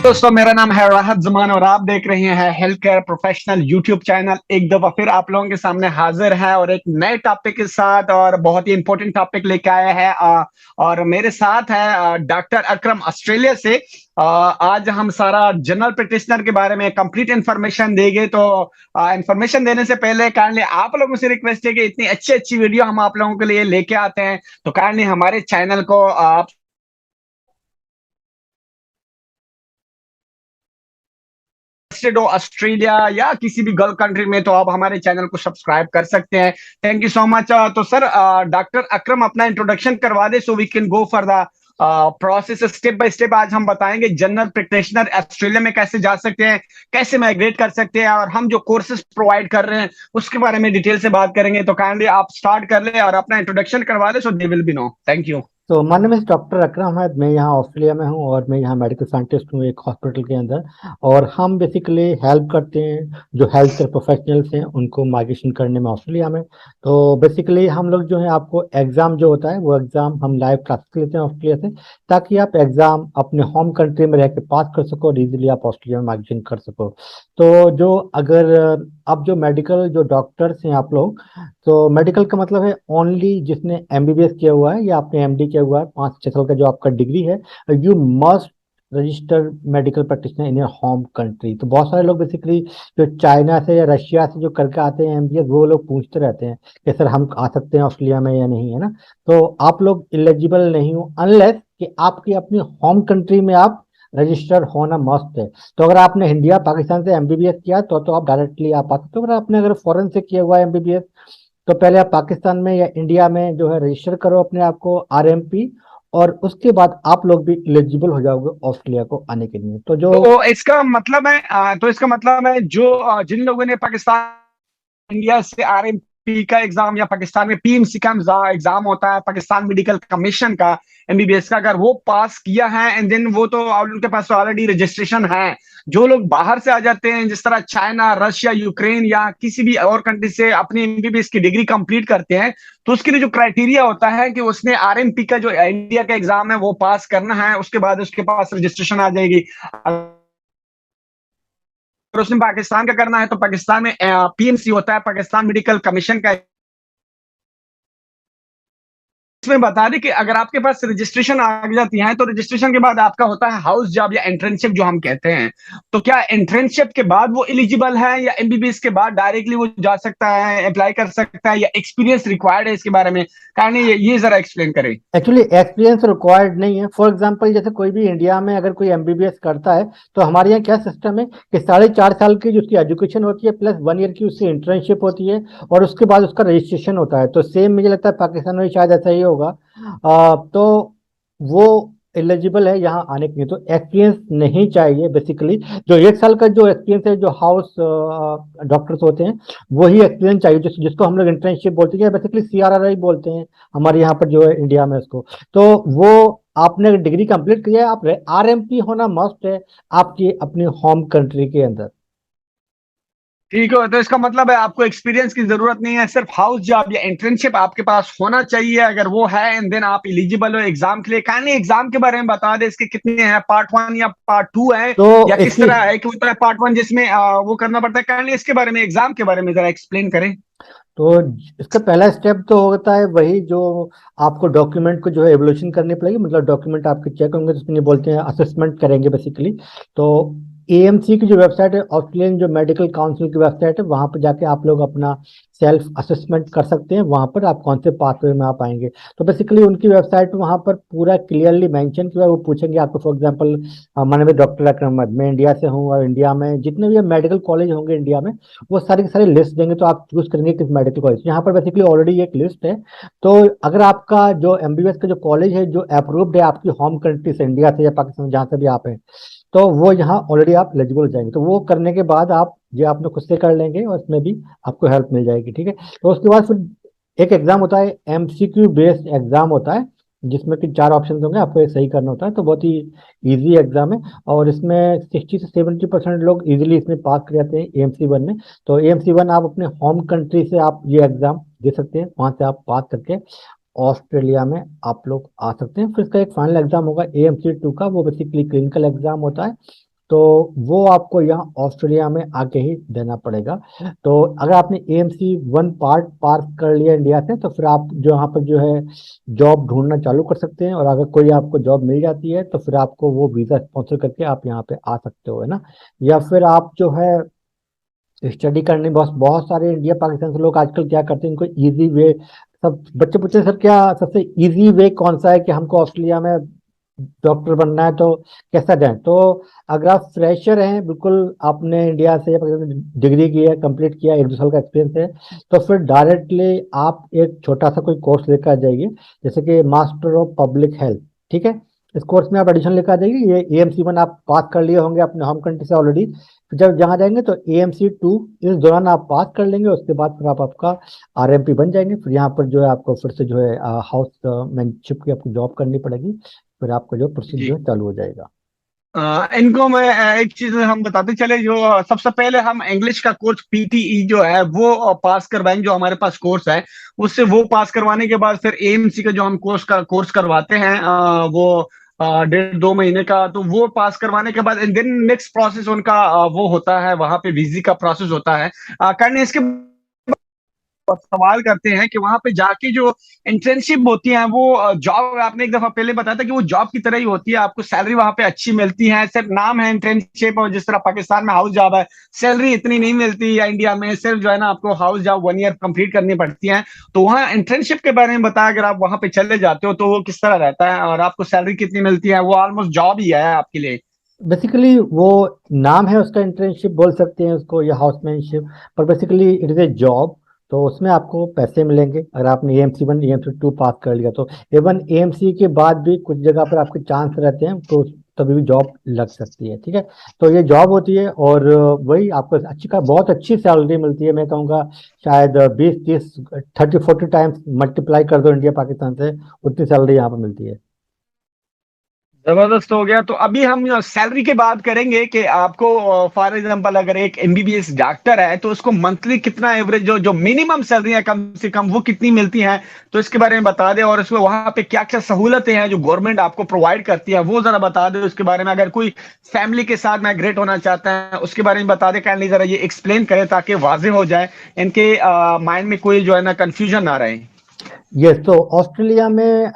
दोस्तों, मेरा नाम है राहत जमान और आप देख रहे हैं health care professional YouTube channel. एक दफा फिर आप लोगों के सामने हाजिर है और एक नए टॉपिक के साथ और बहुत ही इंपॉर्टेंट टॉपिक लेके आया है। और मेरे साथ है डॉक्टर अकरम ऑस्ट्रेलिया से। आज हम सारा जनरल प्रैक्टिशनर के बारे में कंप्लीट इंफॉर्मेशन देंगे। तो इंफॉर्मेशन देने से पहले काइंडली आप लोगों से रिक्वेस्ट है कि इतनी अच्छी अच्छी वीडियो हम आप लोगों के लिए लेके आते हैं, तो काइंडली हमारे चैनल को आप हो ऑस्ट्रेलिया या किसी भी गल्फ कंट्री में, तो आप हमारे चैनल को सब्सक्राइब कर सकते हैं। Thank you so much. तो सर, डॉक्टर अकरम अपना इंट्रोडक्शन करवा दे so we can go for the process step by step. आज हम बताएंगे जनरल प्रैक्टिशनर ऑस्ट्रेलिया में कैसे जा सकते हैं, कैसे माइग्रेट कर सकते हैं, और हम जो कोर्सेज प्रोवाइड कर रहे हैं उसके बारे में डिटेल से बात करेंगे। तो काइंडली आप स्टार्ट कर ले और अपना इंट्रोडक्शन करवा दे so they will be know. Thank you. तो my name is doctor Akram है। मैं यहाँ ऑस्ट्रेलिया में हूँ और मैं यहाँ मेडिकल साइंटिस्ट हूँ एक हॉस्पिटल के अंदर। और हम बेसिकली हेल्प करते हैं जो हेल्थ केयर प्रोफेशनल्स हैं उनको माइग्रेशन करने में ऑस्ट्रेलिया में। तो बेसिकली हम लोग जो है आपको एग्ज़ाम जो होता है वो एग्ज़ाम हम लाइव क्लासेस लेते हैं ऑस्ट्रेलिया से, ताकि आप एग्ज़ाम अपने होम कंट्री में रह के पास कर सको और इजीली आप ऑस्ट्रेलिया में माइग्रेशन कर सको। तो जो अगर अब जो मेडिकल जो डॉक्टर्स हैं आप लोग, तो मेडिकल का मतलब है ओनली जिसने एमबीबीएस किया हुआ है या आपने एमडी किया हुआ है, 5 6 साल का जो आपका डिग्री है, you must register medical practitioner in your home country. तो बहुत सारे लोग बेसिकली जो चाइना से या रशिया से जो करके आते हैं एमबीबीएस, वो लोग पूछते रहते हैं कि सर हम आ सकते हैं ऑस्ट्रेलिया में या नहीं, है ना। तो आप लोग इलिजिबल नहीं हो अनलेस कि आपकी अपनी होम कंट्री में आप रजिस्टर होना मस्ट है। तो अगर आपने इंडिया पाकिस्तान से एमबीबीएस किया तो आप डायरेक्टली आप आ सकते हो। अगर आपने अगर फॉरेन से किया हुआ है एमबीबीएस, तो पहले आप पाकिस्तान में या इंडिया में जो है रजिस्टर करो अपने आप को आरएमपी, और उसके बाद आप लोग भी एलिजिबल हो जाओगे ऑस्ट्रेलिया को आने के लिए। तो जो तो इसका मतलब है जो जिन लोगों ने पाकिस्तान इंडिया से आरएमपी का एग्जाम या पाकिस्तान में पीएमसी का एग्जाम होता है, पाकिस्तान मेडिकल कमीशन का एमबीबीएस का, अगर वो पास किया है एंड देन वो तो उनके पास ऑलरेडी रजिस्ट्रेशन है। जो लोग बाहर से आ जाते हैं, जिस तरह चाइना, रशिया, यूक्रेन या किसी भी और कंट्री से अपनी एमबीबीएस की डिग्री कंप्लीट करते हैं, तो उसके लिए जो क्राइटेरिया होता है कि उसने आरएमपी का जो इंडिया का एग्जाम है वो पास करना है, उसके बाद उसके पास रजिस्ट्रेशन आ जाएगी। अगर उसने पाकिस्तान का करना है तो पाकिस्तान में पीएमसी होता है, पाकिस्तान मेडिकल कमीशन का। इसमें बता दें कि अगर आपके पास रजिस्ट्रेशन आ जाती है तो रजिस्ट्रेशन के बाद आपका होता है हाउस जॉब या एंट्रेंसशिप जो हम कहते हैं। तो क्या एंट्रेंसशिप के बाद वो एलिजिबल है या एमबीबीएस के बाद डायरेक्टली वो जा सकता है, अप्लाई कर सकता है, या एक्सपीरियंस रिक्वायर्ड है इसके बारे में? कहानी ये जरा एक्सप्लेन करें। एक्चुअली एक्सपीरियंस रिक्वायर्ड नहीं है। फॉर एग्जांपल जैसे कोई भी इंडिया में अगर कोई एमबीबीएस करता है, तो हमारे यहाँ क्या सिस्टम है कि 4.5 साल की जो उसकी एजुकेशन होती है प्लस 1 ईयर की उसकी इंटर्नशिप होती है, और उसके बाद उसका रजिस्ट्रेशन होता है। तो सेम मुझे लगता है पाकिस्तान में शायद ऐसा ही होगा। तो वो एलिजिबल है यहाँ आने के लिए। तो एक्सपीरियंस नहीं चाहिए बेसिकली। जो 1 साल का जो एक्सपीरियंस है जो हाउस डॉक्टर्स होते हैं, वही एक्सपीरियंस चाहिए, जिसको हम लोग इंटर्नशिप बोलते हैं, बेसिकली सीआरआरआई बोलते हैं हमारे यहाँ पर जो है इंडिया में उसको। तो वो आपने डिग्री कंप्लीट किया है, आप आरएमपी होना मस्ट है आपकी अपनी होम कंट्री के अंदर। ठीक है, तो इसका मतलब है आपको एक्सपीरियंस की जरूरत नहीं है, सिर्फ हाउस जॉब या इंटर्नशिप आपके पास होना चाहिए। अगर वो है एंड देन आप एलिजिबल हो एग्जाम के लिए। कहानी एग्जाम के बारे में बता दे, इसके कितने हैं, पार्ट 1 या पार्ट 2 है, तो या किस इसकी तरह है कि होता है पार्ट 1 जिसमें वो करना पड़ता है? कहानी इसके बारे में, एग्जाम के बारे में जरा एक्सप्लेन करें। तो इसका पहला स्टेप तो होता है वही जो आपको डॉक्यूमेंट को जो है एवोल्यूशन करनी पड़ेगी, मतलब डॉक्यूमेंट आपके चेक होंगे, जिसमें बोलते हैं असेसमेंट करेंगे बेसिकली। तो एएमसी की जो वेबसाइट है, ऑस्ट्रेलियन जो मेडिकल काउंसिल की वेबसाइट है, वहां पर जाके आप लोग अपना सेल्फ असेसमेंट कर सकते हैं। वहां पर आप कौन से पाथवे में आप आएंगे, तो बेसिकली उनकी वेबसाइट पे वहां पर पूरा क्लियरली मेंशन किया है। वो पूछेंगे आपको, फॉर एग्जांपल माने में डॉक्टर अकरम अहमद, मैं इंडिया से हूँ और इंडिया में जितने भी मेडिकल कॉलेज होंगे इंडिया में, वो सारे के सारे लिस्ट देंगे। तो आप चूज करेंगे किस मेडिकल कॉलेज। यहाँ पर बेसिकली ऑलरेडी एक लिस्ट है। तो अगर आपका जो एमबीबीएस का जो कॉलेज है जो अप्रूव्ड है आपकी होम कंट्री से, इंडिया से या पाकिस्तान जहाँ से भी आप हैं, तो वो यहाँ ऑलरेडी आप एलिजिबल हो जाएंगे। तो वो करने के बाद आप ये आपने खुद से कर लेंगे और इसमें भी आपको हेल्प मिल जाएगी, ठीक है। तो उसके बाद फिर एक एग्जाम होता है, एमसीक्यू बेस्ड एग्जाम होता है, जिसमें कि 4 ऑप्शन होंगे, आपको एक सही करना होता है। तो बहुत ही इजी एग्जाम है, और इसमें 60 से 70% लोग इजीली इसमें पास कर जाते हैं एएमसी 1 में। तो एएमसी 1 आप अपने होम कंट्री से आप ये एग्जाम दे सकते हैं, वहां से आप पास करके ऑस्ट्रेलिया में आप लोग आ सकते हैं। फिर इसका एक फाइनल एग्जाम होगा एएमसी 2 का, वो बेसिकली क्लिनिकल एग्जाम होता है। तो वो आपको यहाँ ऑस्ट्रेलिया में आके ही देना पड़ेगा। तो अगर आपने एएमसी 1 पार्ट पास कर लिया इंडिया से, तो फिर आप जो यहाँ पर जो है जॉब ढूंढना चालू कर सकते हैं, और अगर कोई आपको जॉब मिल जाती है तो फिर आपको वो वीज़ा स्पॉन्सर करके आप यहाँ पे आ सकते हो, है ना। या फिर आप जो है स्टडी करने, बहुत बहुत सारे इंडिया पाकिस्तान से लोग आजकल क्या करते हैं, इनको इजी वे, सब बच्चे पूछते हैं सर क्या सबसे इजी वे कौन सा है कि हमको ऑस्ट्रेलिया में डॉक्टर बनना है, तो कैसा जाए। तो अगर आप फ्रेशर हैं, बिल्कुल आपने इंडिया से या पाकिस्तान से डिग्री की है, कंप्लीट किया, 1-2 साल का एक्सपीरियंस है, तो फिर डायरेक्टली आप एक छोटा सा कोई कोर्स लेकर आ जाइए, जैसे कि मास्टर ऑफ पब्लिक हेल्थ, ठीक है। इस कोर्स में आप एडिशन लेकर आ जाइए। ये एएमसी 1 आप पास कर लिए होंगे अपने होम कंट्री से ऑलरेडी, फिर जब जहाँ जाएंगे तो एएमसी 2 इस दौरान आप पास कर लेंगे, उसके बाद फिर आप आपका आरएमपी बन जाएंगे। फिर यहाँ पर जो है आपको फिर से जो है हाउस मैनशिप की आपको जॉब करनी पड़ेगी, फिर आपका जो प्रोसीजर जो जी। है चालू हो जाएगा। इनको मैं एक चीज हम बताते चले, जो सबसे पहले हम इंग्लिश का कोर्स पीटीई जो है वो पास करवाएंगे, जो हमारे पास कोर्स है उससे वो पास करवाने के बाद फिर एएमसी का जो हम कोर्स करवाते हैं वो 1.5-2 महीने का, तो वो पास करवाने के बाद देन नेक्स्ट प्रोसेस उनका वो होता है, वहां पे वीजी का प्रोसेस होता है करने। इसके सवाल करते हैं कि वहां पे जाके जो इंटर्नशिप होती है वो जॉब, आपने एक दफा पहले बताया था कि वो जॉब की तरह ही होती है, आपको सैलरी वहां पे अच्छी मिलती है, सिर्फ नाम है इंटर्नशिप, और जिस तरह पाकिस्तान में हाउस जॉब है सैलरी इतनी नहीं मिलती, या इंडिया में सिर्फ जो है ना आपको हाउस जॉब 1 ईयर कंप्लीट करनी पड़ती है। तो वहाँ इंटर्नशिप के बारे में बताया, अगर आप वहां पे चले जाते हो तो वो किस तरह रहता है और आपको सैलरी कितनी मिलती है, वो ऑलमोस्ट जॉब ही है आपके लिए। बेसिकली वो नाम है उसका, इंटर्नशिप बोल सकते हैं उसको या हाउसमैनशिप, पर basically it is a job. तो उसमें आपको पैसे मिलेंगे अगर आपने एएमसी 1 एएमसी 2 पास कर लिया तो। इवन एएमसी के बाद भी कुछ जगह पर आपके चांस रहते हैं, तो तभी भी जॉब लग सकती है, ठीक है। तो ये जॉब होती है, और वही आपको अच्छी का बहुत अच्छी सैलरी मिलती है, मैं कहूँगा शायद 20-30 30-40 टाइम्स मल्टीप्लाई कर दो इंडिया पाकिस्तान से, उतनी सैलरी यहाँ पर मिलती है। जबरदस्त हो गया। तो अभी हम सैलरी की बात करेंगे कि आपको फॉर एग्जांपल अगर एक एमबीबीएस डॉक्टर है तो उसको मंथली कितना एवरेज जो मिनिमम सैलरी है कम से कम वो कितनी मिलती है, तो इसके बारे में बता दे, और इसमें वहां पे क्या क्या सहूलतें हैं जो गवर्नमेंट आपको प्रोवाइड करती है वो जरा बता दे। उसके बारे में अगर कोई फैमिली के साथ माइग्रेट होना चाहता है उसके बारे में बता दे, काइंडली जरा ये एक्सप्लेन करे ताकि वाजे हो जाए, इनके माइंड में कोई जो है ना कंफ्यूजन ना रहे। यस, तो ऑस्ट्रेलिया में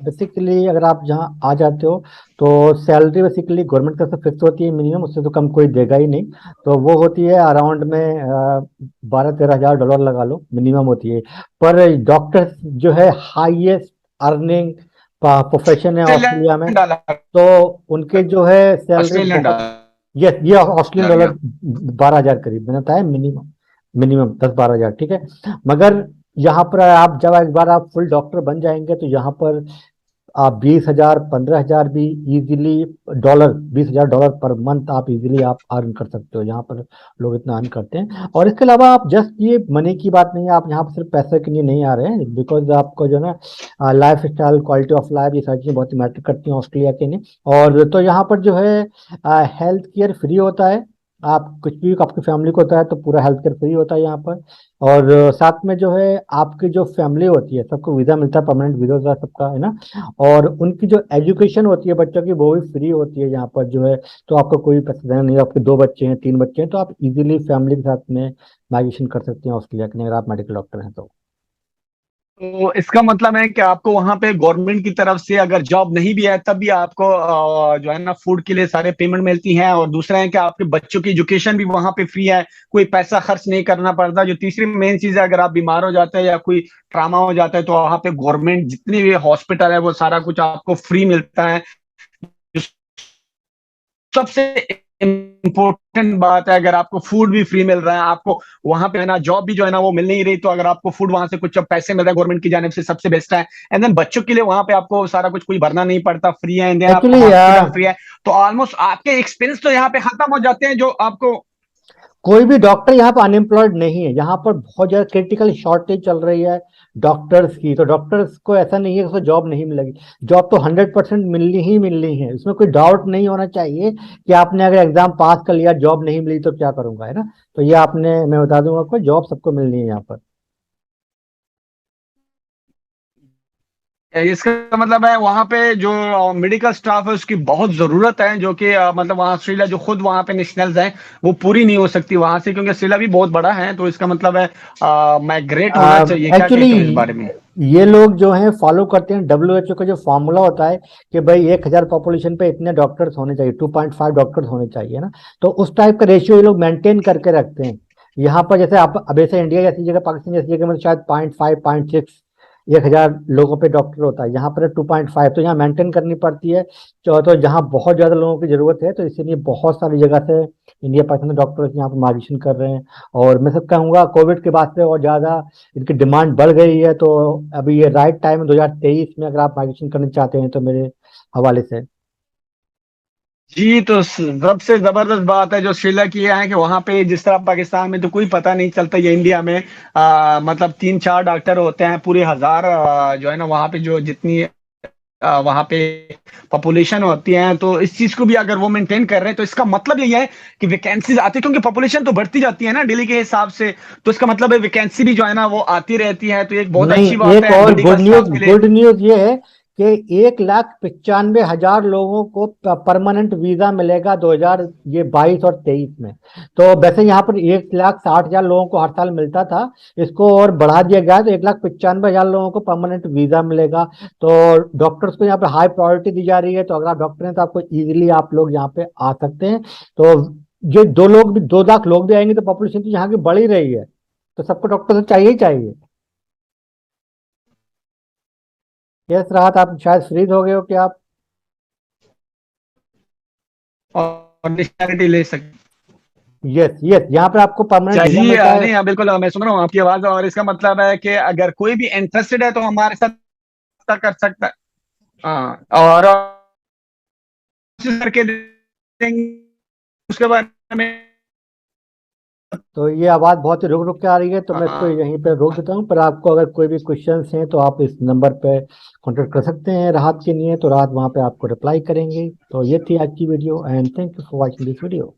बेसिकली अगर आप जहाँ आ जाते हो तो सैलरी बेसिकली गवर्नमेंट की तरफ से फिक्स होती है मिनिमम, उससे तो कम कोई देगा ही नहीं। तो वो होती है अराउंड में 12-13 हज़ार डॉलर लगा लो, मिनिमम होती है। पर डॉक्टर जो है हाईएस्ट अर्निंग प्रोफेशन है ऑस्ट्रेलिया में, ऑस्ट्रेलियन डॉलर। तो उनके जो है सैलरी ऑस्ट्रेलियन बहुत। डॉलर। यस, ये ऑस्ट्रेलियन डॉलर गया। 12 हज़ार करीब मैंने बताया, मिनिमम मिनिमम 10-12 हज़ार, ठीक है। मगर यहाँ पर आप जब एक बार आप फुल डॉक्टर बन जाएंगे तो यहाँ पर आप 20 हज़ार 15 हज़ार भी इजीली, डॉलर 20 हज़ार डॉलर पर मंथ आप इजीली आप अर्न कर सकते हो। यहाँ पर लोग इतना अर्न करते हैं। और इसके अलावा आप जस्ट ये मनी की बात नहीं है, आप यहाँ पर सिर्फ पैसे के लिए नहीं आ रहे हैं, बिकॉज आपको जो है ना life style, quality of life, ये सारी चीज़ें बहुत मैटर करती हैं ऑस्ट्रेलिया के लिए। और तो यहाँ पर जो है हेल्थ केयर फ्री होता है, आप कुछ भी आपकी फैमिली को होता है तो पूरा हेल्थ केयर फ्री होता है यहाँ पर। और साथ में जो है आपकी जो फैमिली होती है सबको वीज़ा मिलता है, परमानेंट वीज़ा होता है सबका, है ना। और उनकी जो एजुकेशन होती है बच्चों की, वो भी फ्री होती है यहाँ पर जो है। तो आपको कोई पैसा देना नहीं, आपके 2 बच्चे हैं 3 बच्चे हैं तो आप इजीली फैमिली के साथ में माइग्रेशन कर सकते हैं ऑस्ट्रेलिया के लिए, अगर आप मेडिकल डॉक्टर हैं तो। तो इसका मतलब है कि आपको वहां पे गवर्नमेंट की तरफ से अगर जॉब नहीं भी है तब भी आपको जो है ना फूड के लिए सारे पेमेंट मिलती हैं, और दूसरा है कि आपके बच्चों की एजुकेशन भी वहां पे फ्री है, कोई पैसा खर्च नहीं करना पड़ता। जो तीसरी मेन चीज है, अगर आप बीमार हो जाते हैं या कोई ट्रामा हो जाता है तो वहां पे गवर्नमेंट जितनी भी हॉस्पिटल है वो सारा कुछ आपको फ्री मिलता है। जो सबसे इम्पोर्टेंट बात है, अगर आपको फूड भी फ्री मिल रहा है, आपको वहां पे है ना जॉब भी जो है ना वो मिल नहीं रही, तो अगर आपको फूड वहां से कुछ पैसे मिल रहे हैं गवर्नमेंट की जानिब से, सबसे बेस्ट है। एंड देन बच्चों के लिए वहां पे आपको सारा कुछ कोई भरना नहीं पड़ता, फ्री है। एंड देन आपको एक्चुअली हॉस्पिटल फ्री है। तो ऑलमोस्ट आपके एक्सपेंस तो यहाँ पे खत्म हो जाते हैं जो आपको। कोई भी डॉक्टर यहाँ पर अनएम्प्लॉयड नहीं है, यहाँ पर बहुत ज्यादा क्रिटिकल शॉर्टेज चल रही है डॉक्टर्स की। तो डॉक्टर्स को ऐसा नहीं है कि उसको जॉब नहीं मिलेगी, जॉब तो 100% मिलनी है, इसमें कोई डाउट नहीं होना चाहिए कि आपने अगर एग्जाम पास कर लिया जॉब नहीं मिली तो क्या करूंगा, है ना। तो ये आपने, मैं बता दूंगा आपको, जॉब सबको मिलनी है यहाँ पर। इसका मतलब है वहां पे जो मेडिकल स्टाफ है उसकी बहुत जरूरत है, जो कि मतलब वहाँ ऑस्ट्रेलिया जो खुद वहां पे नेशनल्स हैं वो पूरी नहीं हो सकती वहां से, क्योंकि ऑस्ट्रेलिया भी बहुत बड़ा है। तो इसका मतलब है माइग्रेट होना चाहिए। क्या एक्चुअली कहते हो इस बारे में? ये लोग जो हैं फॉलो करते हैं WHO का जो फॉर्मूला होता है कि भाई 1,000 पॉपुलेशन पे इतने डॉक्टर्स होने चाहिए, 2.5 डॉक्टर्स होने चाहिए ना। तो उस टाइप का रेशियो ये लोग मेंटेन करके रखते हैं। यहाँ पर जैसे आप अब ऐसे इंडिया जैसी जगह, पाकिस्तान जैसी जगह में शायद 0.5 0.6 1,000 लोगों पे डॉक्टर होता है, यहाँ पर 2.5, तो यहाँ मेंटेन करनी पड़ती है। तो जहाँ बहुत ज्यादा लोगों की जरूरत है, तो इसीलिए बहुत सारी जगह से इंडिया पाकिस्तान डॉक्टर्स यहाँ पर माइग्रेशन कर रहे हैं। और मैं सब कहूँगा कोविड के बाद से और ज्यादा इनकी डिमांड बढ़ गई है। तो अभी ये राइट टाइम है 2023 में, अगर आप माइग्रेशन करना चाहते हैं तो मेरे हवाले से। जी, तो सबसे जबरदस्त बात है जो श्रीलंका की है कि वहां पे जिस तरह पाकिस्तान में तो कोई पता नहीं चलता, ये इंडिया में मतलब 3-4 डॉक्टर होते हैं पूरे 1000 जो है ना वहां पे जो जितनी वहां पे पॉपुलेशन होती है। तो इस चीज को भी अगर वो मेंटेन कर रहे हैं तो इसका मतलब यही है कि वैकेंसीज आती है, क्योंकि पॉपुलेशन तो बढ़ती जाती है ना डेली के हिसाब से। तो इसका मतलब है वैकेंसी भी जो है ना वो आती रहती है। तो एक बहुत नहीं, अच्छी बात एक है और मेडिकल स्टाफ के लिए। गुड न्यूज ये है कि 1,95,000 लोगों को परमानेंट वीजा मिलेगा 2022 और 23 में। तो वैसे यहाँ पर 1,60,000 लोगों को हर साल मिलता था, इसको और बढ़ा दिया गया है, तो 1,95,000 लोगों को परमानेंट वीजा मिलेगा। तो डॉक्टर्स को यहाँ पे हाई प्रायोरिटी दी जा रही है। तो अगर आप डॉक्टर हैं तो आपको इजीली आप लोग यहाँ पे आ सकते हैं। तो ये 2 लाख लोग भी आएंगे तो पॉपुलेशन तो यहाँ की बढ़ ही रही है, तो सबको डॉक्टर तो चाहिए ही चाहिए। यस राहत, आप शायद फ्रीज हो गए हो क्या आप? और नेशनैलिटी ले सकते। यस यस, यहाँ पे आपको परमानेंट वीजा जी मिलता है। नहीं, हाँ बिल्कुल, मैं सुन रहा हूँ आपकी आवाज। और इसका मतलब है कि अगर कोई भी इंटरेस्टेड है तो हमारे साथ रब्ता कर सकता है। हाँ, और कोशिश करके देंगे उसके बारे में। तो ये आवाज़ बहुत ही रुक रुक के आ रही है, तो मैं इसको हाँ, यहीं पे रोक देता हूँ। पर आपको अगर कोई भी क्वेश्चंस हैं तो आप इस नंबर पे कांटेक्ट कर सकते हैं राहत के लिए, तो राहत वहाँ पे आपको रिप्लाई करेंगे। तो ये थी आज की video, and thank you for watching this video.